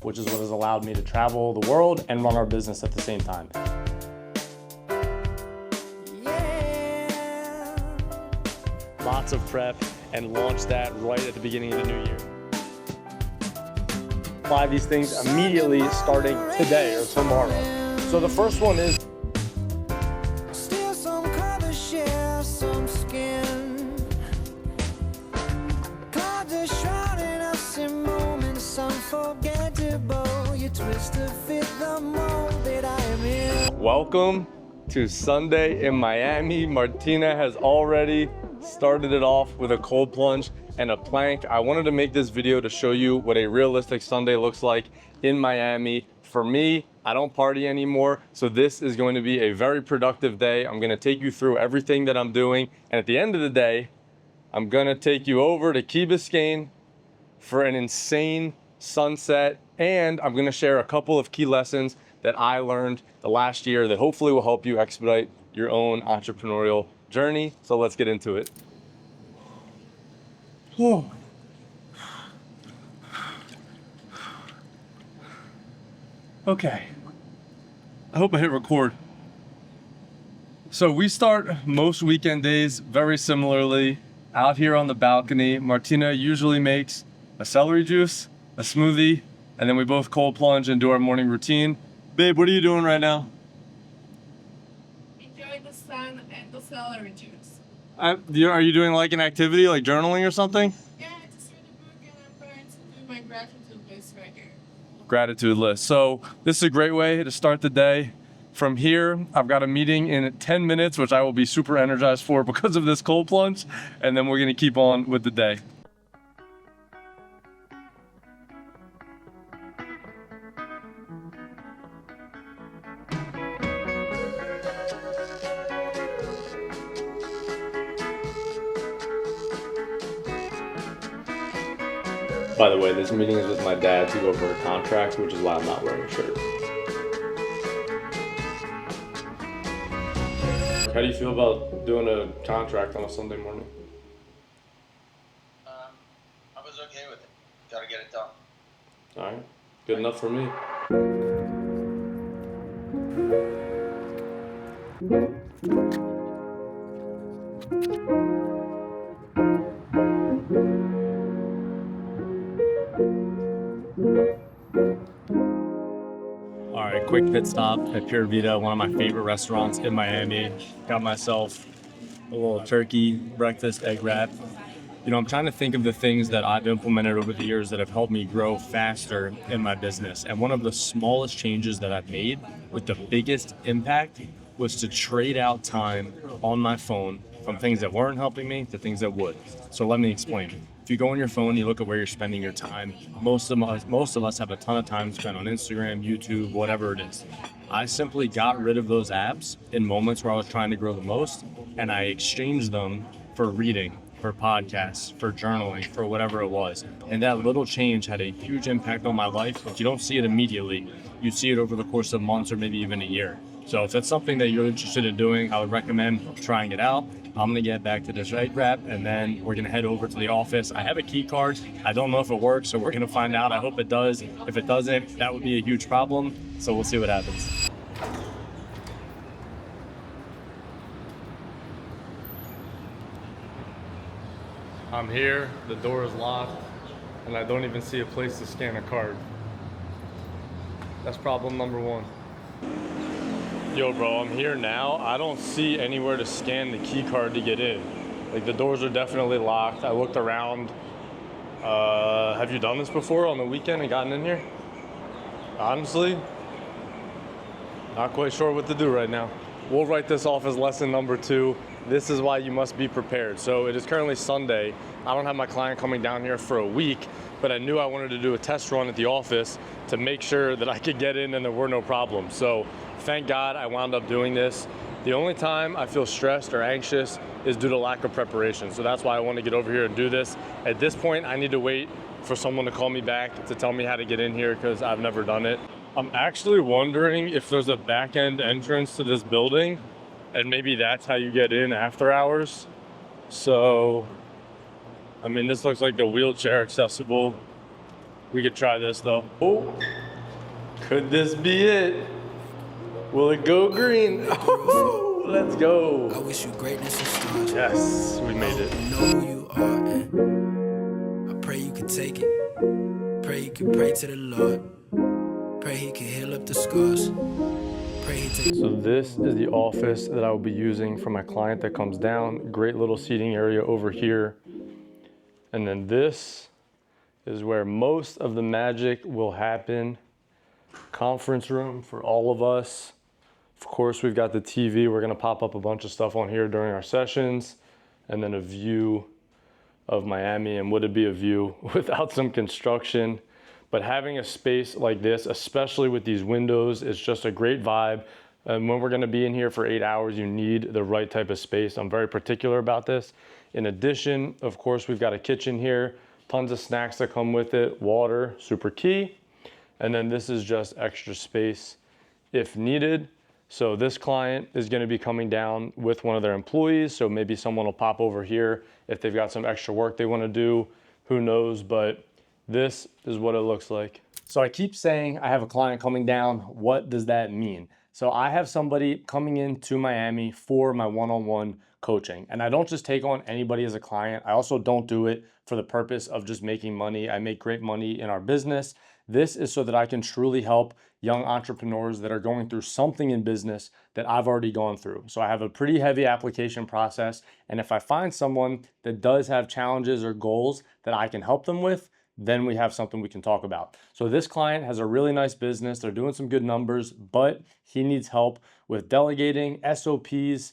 which is what has allowed me to travel the world and run our business at the same time. Lots of prep and launch that right at the beginning of the new year. Apply these things immediately starting today or tomorrow. So the first one is welcome to Sunday in Miami. Martina has already started it off with a cold plunge and a plank. I wanted to make this video to show you what a realistic Sunday looks like in Miami. For me, I don't party anymore, so this is going to be a very productive day. I'm gonna take you through everything that I'm doing, and at the end of the day, I'm gonna take you over to Key Biscayne for an insane sunset, and I'm gonna share a couple of key lessons that I learned the last year that hopefully will help you expedite your own entrepreneurial journey. So let's get into it. Whoa. Okay, I hope I hit record. So we start most weekend days very similarly out here on the balcony. Martina usually makes a celery juice, a smoothie, and then we both cold plunge and do our morning routine. Babe, what are you doing right now? Enjoy the sun and the celery juice. Are you doing like an activity, like journaling or something? Yeah, I just read a book and I'm going to do my gratitude list right here. Gratitude list. So this is a great way to start the day. From here, I've got a meeting in 10 minutes, which I will be super energized for because of this cold plunge. And then we're gonna keep on with the day. By the way, this meeting is with my dad to go over a contract, which is why I'm not wearing a shirt. How do you feel about doing a contract on a Sunday morning? I was okay with it. Gotta get it done. All right, good enough for me. All right, quick pit stop at Pura Vida, one of my favorite restaurants in Miami. Got myself a little turkey breakfast egg wrap. You know, I'm trying to think of the things that I've implemented over the years that have helped me grow faster in my business. And one of the smallest changes that I've made with the biggest impact was to trade out time on my phone from things that weren't helping me to things that would. So let me explain. If you go on your phone, you look at where you're spending your time. Most of us have a ton of time spent on Instagram, YouTube, whatever it is. I simply got rid of those apps in moments where I was trying to grow the most, and I exchanged them for reading, for podcasts, for journaling, for whatever it was. And that little change had a huge impact on my life, but you don't see it immediately. You see it over the course of months or maybe even a year. So if that's something that you're interested in doing, I would recommend trying it out. I'm gonna get back to this egg wrap, and then we're gonna head over to the office. I have a key card. I don't know if it works, so we're gonna find out. I hope it does. If it doesn't, that would be a huge problem. So we'll see what happens. I'm here, the door is locked, and I don't even see a place to scan a card. That's problem number one. Yo, bro, I'm here now. I don't see anywhere to scan the key card to get in. Like, the doors are definitely locked. I looked around. Have you done this before on the weekend and gotten in here? Honestly, not quite sure what to do right now. We'll write this off as lesson number 2. This is why you must be prepared. So it is currently Sunday. I don't have my client coming down here for a week, but I knew I wanted to do a test run at the office to make sure that I could get in and there were no problems. So thank God I wound up doing this. The only time I feel stressed or anxious is due to lack of preparation. So that's why I want to get over here and do this. At this point, I need to wait for someone to call me back to tell me how to get in here because I've never done it. I'm actually wondering if there's a back end entrance to this building, and maybe that's how you get in after hours. So, I mean, this looks like a wheelchair accessible We could try this though. Oh, could this be it? Will it go green? Oh, let's go. I wish you greatness and stars. Yes, we made it. You know who you are, and I pray you can take it. Pray you can pray to the Lord. Pray he can heal up the scars. Pray he take. So this is the office that I will be using for my client that comes down. Great little seating area over here. And then this is where most of the magic will happen. Conference room for all of us. Of course, we've got the TV. We're gonna pop up a bunch of stuff on here during our sessions, and then a view of Miami. And would it be a view without some construction? But having a space like this, especially with these windows, is just a great vibe. And when we're gonna be in here for 8 hours, you need the right type of space. I'm very particular about this. In addition, of course, we've got a kitchen here, tons of snacks that come with it, water, super key. And then this is just extra space if needed. So this client is gonna be coming down with one of their employees. So maybe someone will pop over here if they've got some extra work they wanna do, who knows, but this is what it looks like. So I keep saying I have a client coming down. What does that mean? So I have somebody coming into Miami for my one-on-one coaching. And I don't just take on anybody as a client. I also don't do it for the purpose of just making money. I make great money in our business. This is so that I can truly help young entrepreneurs that are going through something in business that I've already gone through. So I have a pretty heavy application process. And if I find someone that does have challenges or goals that I can help them with, then we have something we can talk about. So this client has a really nice business. They're doing some good numbers, but he needs help with delegating, SOPs,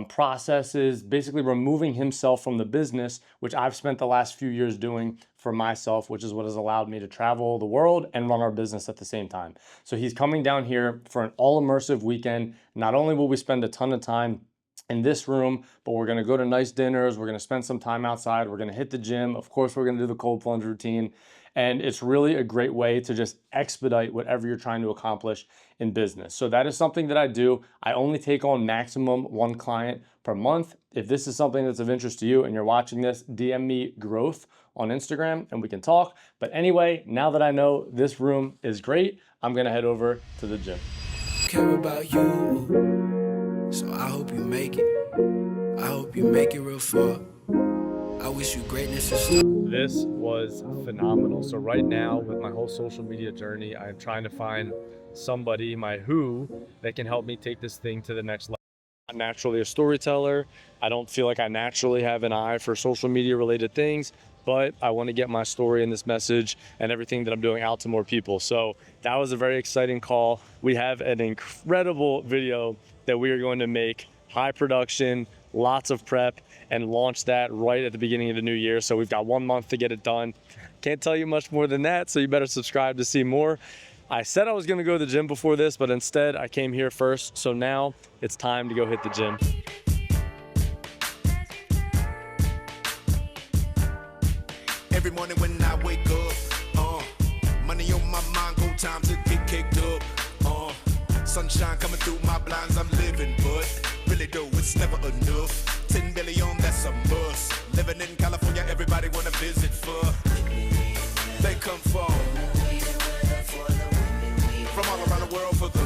processes, basically removing himself from the business, which I've spent the last few years doing for myself, which is what has allowed me to travel the world and run our business at the same time. So he's coming down here for an all immersive weekend. Not only will we spend a ton of time in this room, but we're gonna go to nice dinners, we're gonna spend some time outside, we're gonna hit the gym, of course we're gonna do the cold plunge routine, and it's really a great way to just expedite whatever you're trying to accomplish in business. So that is something that I do. I only take on maximum one client per month. If this is something that's of interest to you and you're watching this, DM me growth on Instagram and we can talk. But anyway, now that I know this room is great, I'm gonna head over to the gym. Care about you, so I hope you make it. I hope you make it real far. I wish you greatness and stuff. This was phenomenal. So right now with my whole social media journey, I'm trying to find somebody, my who, that can help me take this thing to the next level. I'm naturally a storyteller. I don't feel like I naturally have an eye for social media related things, but I want to get my story and this message and everything that I'm doing out to more people. So that was a very exciting call. We have an incredible video that we are going to make, high production, lots of prep, and launch that right at the beginning of the new year. So we've got 1 month to get it done. Can't tell you much more than that, so you better subscribe to see more. I said I was gonna go to the gym before this, but instead I came here first. So now it's time to go hit the gym. Every morning when I wake up, money on my mind, go time to get kicked up. Sunshine coming through my blinds, I'm living, but really though, it's never enough. 10 billion, that's a must. Living in California, everybody wanna visit for. They come from all around the world for the.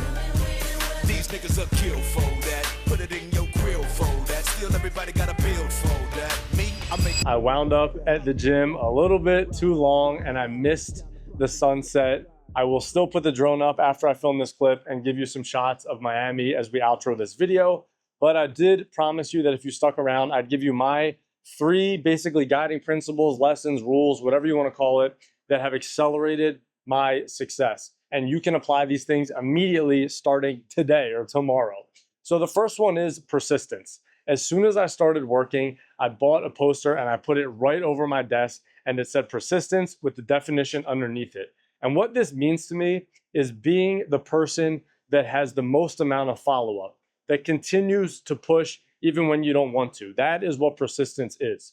These niggas are kill for that. Put it in your grill for that. Still everybody got a build for that. Me, I wound up at the gym a little bit too long and I missed the sunset. I will still put the drone up after I film this clip and give you some shots of Miami as we outro this video. But I did promise you that if you stuck around, I'd give you my 3 basically guiding principles, lessons, rules, whatever you want to call it, that have accelerated my success. And you can apply these things immediately starting today or tomorrow. So the first one is persistence. As soon as I started working, I bought a poster and I put it right over my desk and it said persistence with the definition underneath it. And what this means to me is being the person that has the most amount of follow-up, that continues to push even when you don't want to. That is what persistence is.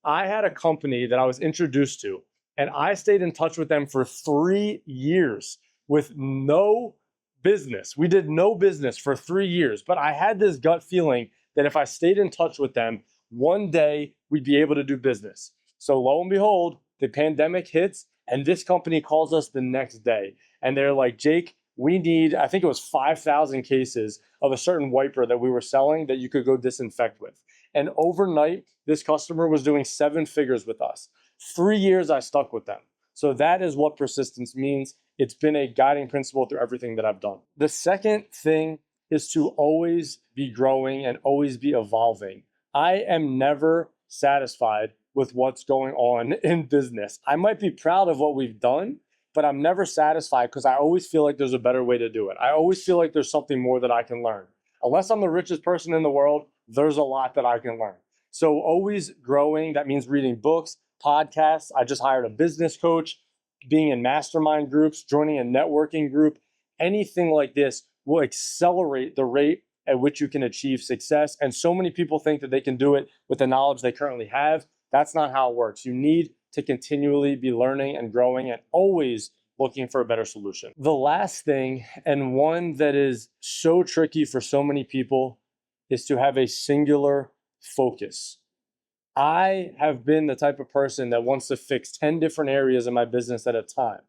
I had a company that I was introduced to, and I stayed in touch with them for 3 years with no business. We did no business for 3 years, but I had this gut feeling that if I stayed in touch with them, one day we'd be able to do business. So lo and behold, the pandemic hits and this company calls us the next day. And they're like, Jake, we need, I think it was 5,000 cases of a certain wiper that we were selling that you could go disinfect with. And overnight, this customer was doing 7 figures with us. 3 years I stuck with them. So that is what persistence means. It's been a guiding principle through everything that I've done. The second thing is to always be growing and always be evolving. I am never satisfied with what's going on in business. I might be proud of what we've done, but I'm never satisfied because I always feel like there's a better way to do it. I always feel like there's something more that I can learn. Unless I'm the richest person in the world, there's a lot that I can learn. So always growing, that means reading books, podcasts. I just hired a business coach, being in mastermind groups, joining a networking group. Anything like this will accelerate the rate at which you can achieve success. And so many people think that they can do it with the knowledge they currently have. That's not how it works. You need to continually be learning and growing and always looking for a better solution. The last thing, and one that is so tricky for so many people, is to have a singular focus. I have been the type of person that wants to fix 10 different areas in my business at a time.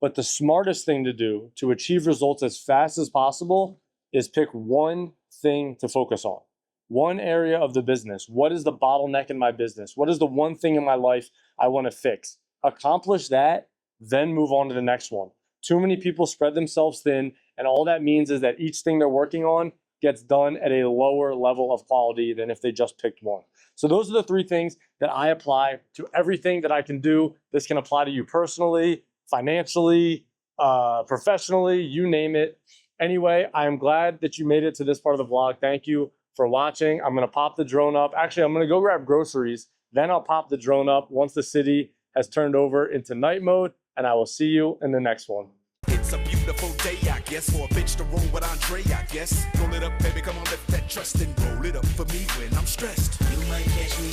But the smartest thing to do to achieve results as fast as possible is pick one thing to focus on. One area of the business. What is the bottleneck in my business? What is the one thing in my life I want to fix? Accomplish that, then move on to the next one. Too many people spread themselves thin, and all that means is that each thing they're working on gets done at a lower level of quality than if they just picked one. So those are the 3 things that I apply to everything that I can do. This can apply to you personally, financially, professionally, you name it. Anyway, I am glad that you made it to this part of the vlog. Thank you for watching. I'm gonna pop the drone up. Actually, I'm gonna go grab groceries. Then I'll pop the drone up once the city has turned over into night mode, and I will see you in the next one. It's a beautiful day, I guess, for a bitch to roll with Andre, I guess. Roll it up, baby, come on, lift that trust and roll it up for me when I'm stressed. You might catch me